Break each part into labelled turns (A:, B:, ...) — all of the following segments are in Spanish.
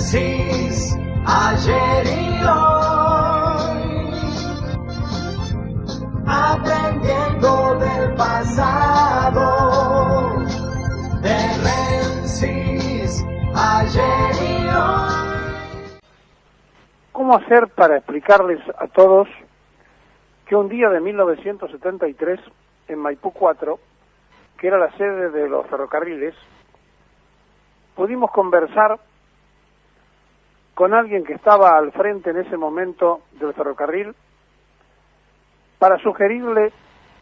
A: Génesis, ayer y hoy, aprendiendo del pasado. Génesis, ayer y hoy.
B: ¿Cómo hacer para explicarles a todos que un día de 1973, en Maipú 4, que era la sede de los ferrocarriles, pudimos conversar con alguien que estaba al frente en ese momento del ferrocarril para sugerirle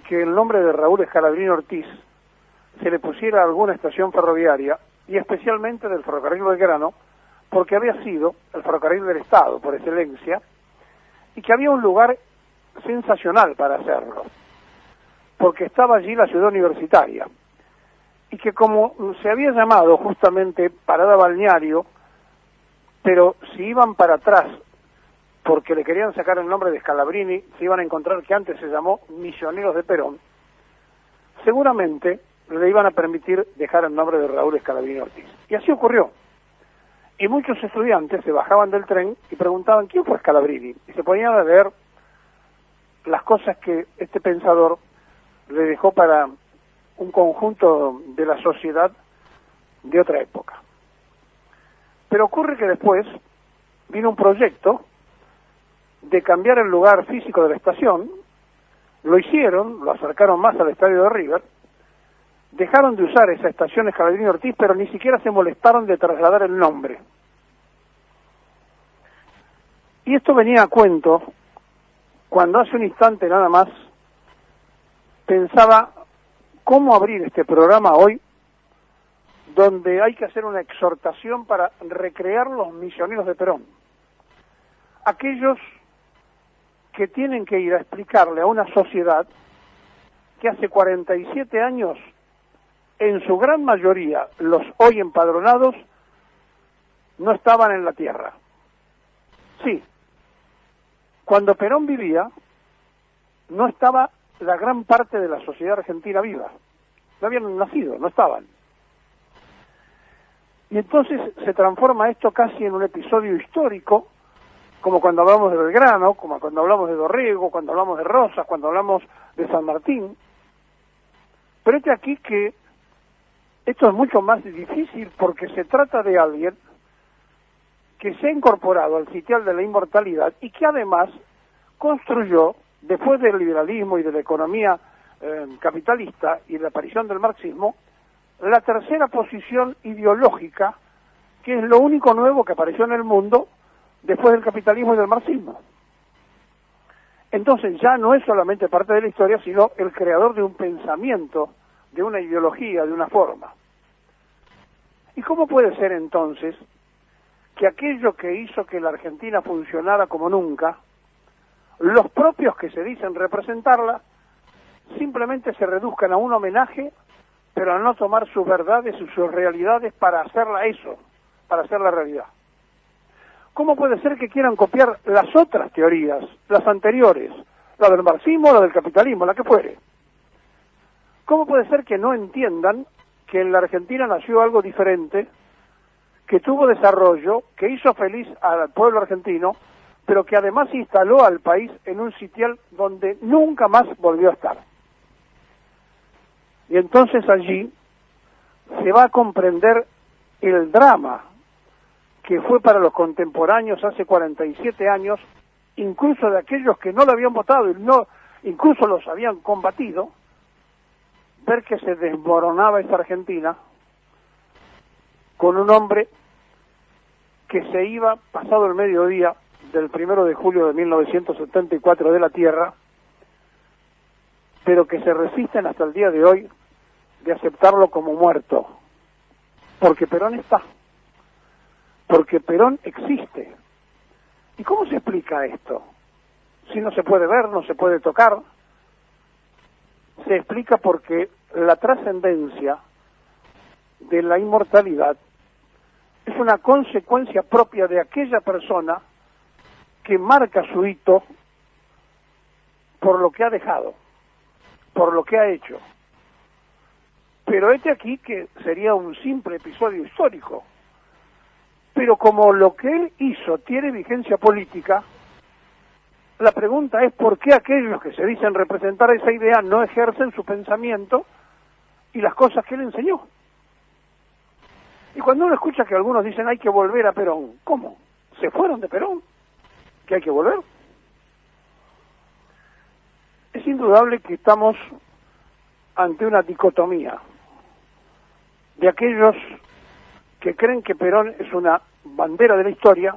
B: que el nombre de Raúl Scalabrini Ortiz se le pusiera a alguna estación ferroviaria, y especialmente del ferrocarril Belgrano, porque había sido el ferrocarril del Estado por excelencia, y que había un lugar sensacional para hacerlo, porque estaba allí la ciudad universitaria, y que como se había llamado justamente parada balneario, pero si iban para atrás porque le querían sacar el nombre de Scalabrini, se iban a encontrar que antes se llamó Misioneros de Perón, seguramente le iban a permitir dejar el nombre de Raúl Scalabrini Ortiz. Y así ocurrió. Y muchos estudiantes se bajaban del tren y preguntaban quién fue Scalabrini, y se ponían a leer las cosas que este pensador le dejó para un conjunto de la sociedad de otra época. Pero ocurre que después vino un proyecto de cambiar el lugar físico de la estación, lo hicieron, lo acercaron más al estadio de River, dejaron de usar esa estación Scalabrini Ortiz, pero ni siquiera se molestaron de trasladar el nombre. Y esto venía a cuento cuando hace un instante nada más pensaba cómo abrir este programa hoy, donde hay que hacer una exhortación para recrear los misioneros de Perón. Aquellos que tienen que ir a explicarle a una sociedad que hace 47 años, en su gran mayoría, los hoy empadronados, no estaban en la tierra. Sí, cuando Perón vivía, no estaba la gran parte de la sociedad argentina viva. No habían nacido, no estaban. Y entonces se transforma esto casi en un episodio histórico, como cuando hablamos de Belgrano, como cuando hablamos de Dorrego, cuando hablamos de Rosas, cuando hablamos de San Martín. Pero es aquí que esto es mucho más difícil porque se trata de alguien que se ha incorporado al sitial de la inmortalidad y que además construyó, después del liberalismo y de la economía capitalista y la aparición del marxismo, la tercera posición ideológica, que es lo único nuevo que apareció en el mundo después del capitalismo y del marxismo. Entonces ya no es solamente parte de la historia, sino el creador de un pensamiento, de una ideología, de una forma. ¿Y cómo puede ser entonces que aquello que hizo que la Argentina funcionara como nunca, los propios que se dicen representarla, simplemente se reduzcan a un homenaje, pero a no tomar sus verdades y sus realidades para hacerla eso, para hacerla realidad? ¿Cómo puede ser que quieran copiar las otras teorías, las anteriores, la del marxismo, la del capitalismo, la que fuere? ¿Cómo puede ser que no entiendan que en la Argentina nació algo diferente, que tuvo desarrollo, que hizo feliz al pueblo argentino, pero que además instaló al país en un sitial donde nunca más volvió a estar? Y entonces allí se va a comprender el drama que fue para los contemporáneos hace 47 años, incluso de aquellos que no lo habían votado y no, incluso los habían combatido, ver que se desmoronaba esta Argentina con un hombre que se iba pasado el mediodía del 1 de julio de 1974 de la tierra, pero que se resisten hasta el día de hoy de aceptarlo como muerto, porque Perón está, porque Perón existe. ¿Y cómo se explica esto? Si no se puede ver, no se puede tocar. Se explica porque la trascendencia de la inmortalidad es una consecuencia propia de aquella persona que marca su hito por lo que ha dejado, por lo que ha hecho. Pero aquí que sería un simple episodio histórico, Pero como lo que él hizo tiene vigencia política, la pregunta es por qué aquellos que se dicen representar esa idea no ejercen su pensamiento y las cosas que él enseñó. Y cuando uno escucha que algunos dicen hay que volver a Perón, ¿cómo? ¿Se fueron de Perón? ¿Que hay que volver? Es indudable que estamos ante una dicotomía de aquellos que creen que Perón es una bandera de la historia,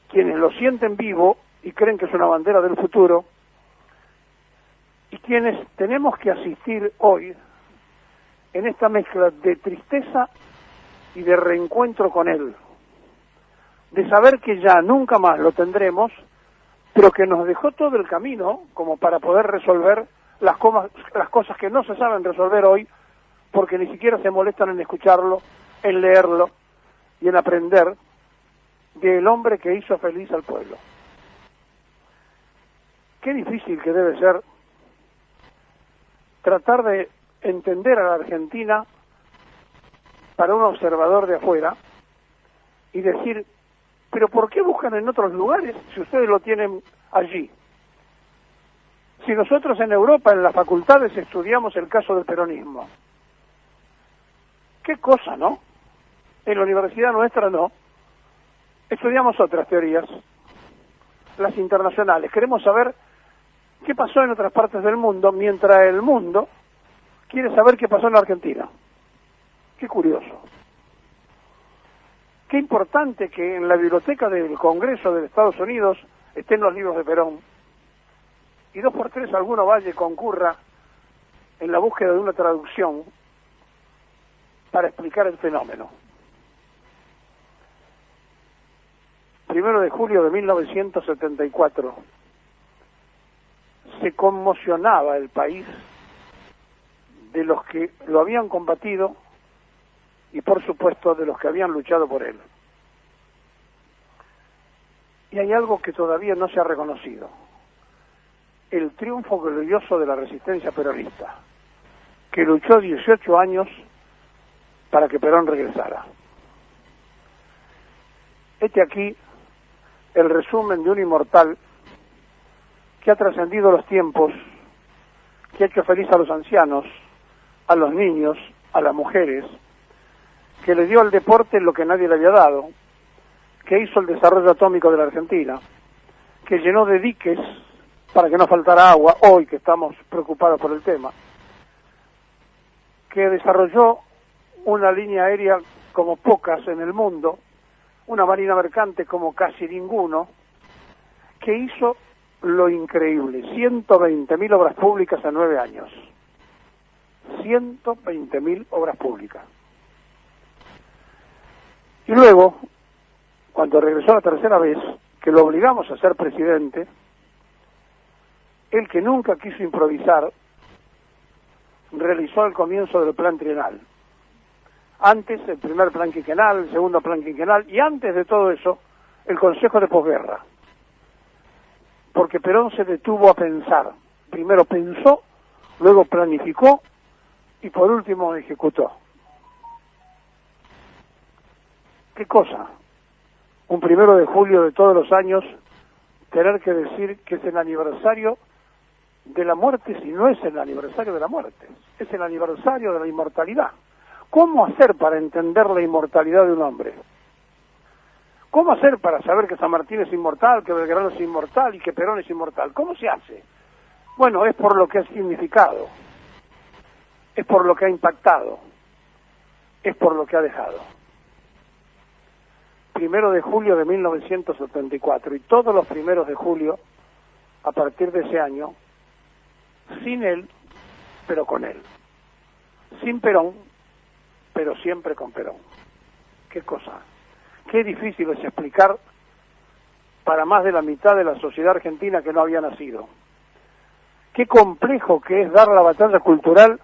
B: quienes lo sienten vivo y creen que es una bandera del futuro, y quienes tenemos que asistir hoy en esta mezcla de tristeza y de reencuentro con él, de saber que ya nunca más lo tendremos, pero que nos dejó todo el camino como para poder resolver las cosas que no se saben resolver hoy, porque ni siquiera se molestan en escucharlo, en leerlo y en aprender del hombre que hizo feliz al pueblo. Qué difícil que debe ser tratar de entender a la Argentina para un observador de afuera y decir, pero ¿por qué buscan en otros lugares si ustedes lo tienen allí? Si nosotros en Europa, en las facultades, estudiamos el caso del peronismo. Qué cosa, ¿no? En la universidad nuestra no. Estudiamos otras teorías, las internacionales. Queremos saber qué pasó en otras partes del mundo, mientras el mundo quiere saber qué pasó en la Argentina. Qué curioso. Qué importante que en la biblioteca del Congreso de Estados Unidos estén los libros de Perón. Y 2 por 3 alguno vaya y concurra en la búsqueda de una traducción para explicar el fenómeno. 1 de julio de 1974 se conmocionaba el país de los que lo habían combatido y por supuesto de los que habían luchado por él. Y hay algo que todavía no se ha reconocido: el triunfo glorioso de la resistencia peronista, que luchó 18 años para que Perón regresara. Este aquí el resumen de un inmortal que ha trascendido los tiempos, que ha hecho feliz a los ancianos, a los niños, a las mujeres, que le dio al deporte lo que nadie le había dado, que hizo el desarrollo atómico de la Argentina, que llenó de diques para que no faltara agua, hoy que estamos preocupados por el tema, que desarrolló una línea aérea como pocas en el mundo, una marina mercante como casi ninguno, que hizo lo increíble: 120.000 obras públicas en 9 años. 120.000 obras públicas. Y luego, cuando regresó la tercera vez, que lo obligamos a ser presidente, él, que nunca quiso improvisar, realizó el comienzo del plan trienal. Antes el primer plan quinquenal, el segundo plan quinquenal, y antes de todo eso, el Consejo de Posguerra. Porque Perón se detuvo a pensar. Primero pensó, luego planificó y por último ejecutó. ¿Qué cosa? Un 1 de julio de todos los años tener que decir que es el aniversario de la muerte, si no es el aniversario de la muerte, es el aniversario de la inmortalidad. ¿Cómo hacer para entender la inmortalidad de un hombre? ¿Cómo hacer para saber que San Martín es inmortal, que Belgrano es inmortal y que Perón es inmortal? ¿Cómo se hace? Bueno, es por lo que ha significado, es por lo que ha impactado, es por lo que ha dejado. 1 de julio de 1974, y todos los 1 de julio, a partir de ese año, sin él, pero con él. Sin Perón, pero siempre con Perón. ¿Qué cosa? Qué difícil es explicar para más de la mitad de la sociedad argentina que no había nacido. Qué complejo que es dar la batalla cultural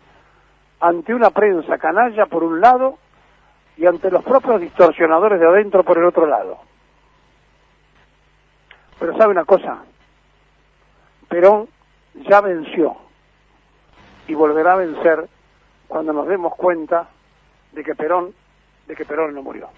B: ante una prensa canalla por un lado y ante los propios distorsionadores de adentro por el otro lado. Pero ¿sabe una cosa? Perón ya venció y volverá a vencer cuando nos demos cuenta de que Perón no murió.